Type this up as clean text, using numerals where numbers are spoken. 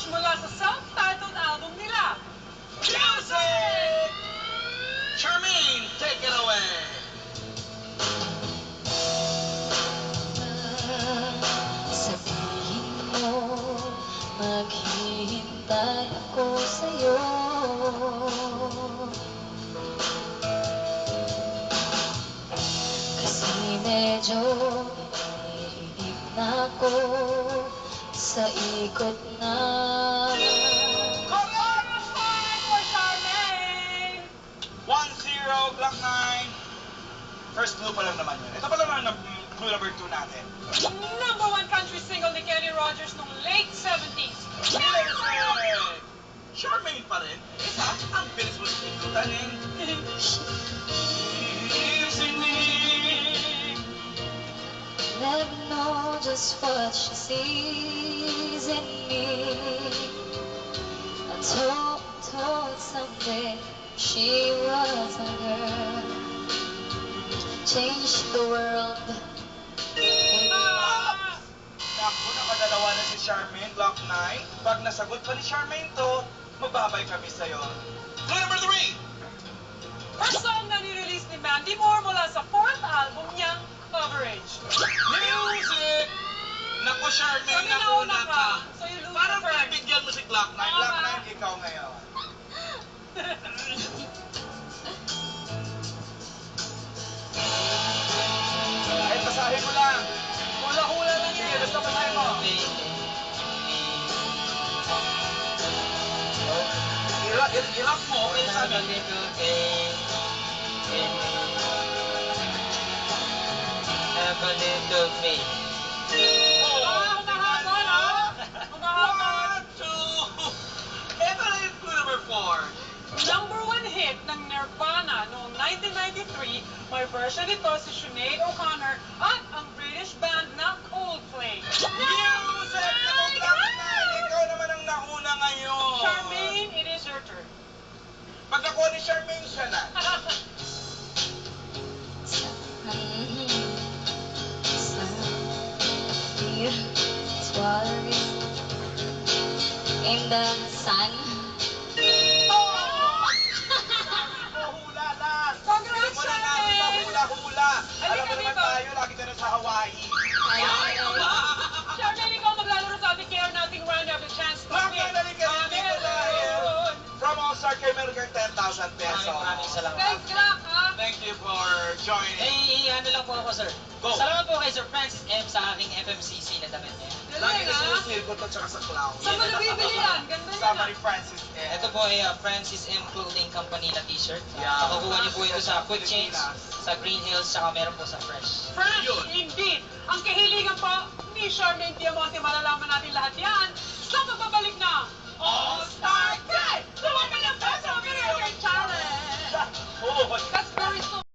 mula sa self-titled album nila. Music! Charmaine, take it away! Sabihin mo, maghihintay ako sa'yo. Kasi medyo naiinip na ako sa ikot na. Chorus line for Charmaine! 1-0, Glock 9. First clue pa lang naman yun. Ito pa lang ang clue number 2 natin. Number 1 country single ni Kenny Rogers noong late 70s. Music! Charmaine pa rin. Isa, ang bilis mo ikutan eh. Never know just what she sees in me. I told someday she was a girl. Changed the world. Naku, nakadalawa na si Charmaine, Glock 9. Pag nasagot pa ni Charmaine to, magbabay kami sa'yo. Clue number 3! First song na nirelease ni Mandy Moore mula sa 4th album niyang Coverage. Music! Naku, Charmaine, Kami nauna ka. So you lose Parang the first. pibigyan mo si Glock 9. Glock 9, ikaw ngayon. Ay, basahin mo lang. Hula-hula lang yun. Basta basahin mo. Irap mo, okay sa amin. Humahabol, ha? Humahabol. 1, 2. Ito na yung clue number 4. Number 1 hit ng Nirvana noong 1993, may version nito si Sinead O'Connor at ang British band na Coldplay. Music! Ito, Glock 9. Ikaw naman ang nauna ngayon. Charmaine, it is your turn. Pag nakuha ni Charmaine, siya na. In the sun. Hula last. Congrats, Wala na Charmaine! sa hula-hula. Halika Alam mo naman dito. tayo, lagi ka na sa Hawaii. Charmaine, ikaw maglalaro sa ating care nating round of the chance to Glock win. 9, halika dito dahil from All-Star kay meron kang 10,000 pesos. Maraming salamat. Thanks, Glock, ha? Thank you for joining. Ano lang po ako, sir. Go. Salamat po kay Sir Francis M. sa aking FMCC na damit niya. Lagi Galing, ka ha? sinusilko to tsaka sa clown. Saan mo nabibili yan? Ganda Sama yan, ni Francis M. Ito po ay Francis M. Clothing Company na t-shirt. Yeah. Makukuha niyo po ito sa Quick Change, sa Green Hills, saka meron po sa Fresh. Fresh, Yun. indeed. Ang kahilingan po ni Charmaine Diamante, malalaman natin lahat yan sa pagbabalik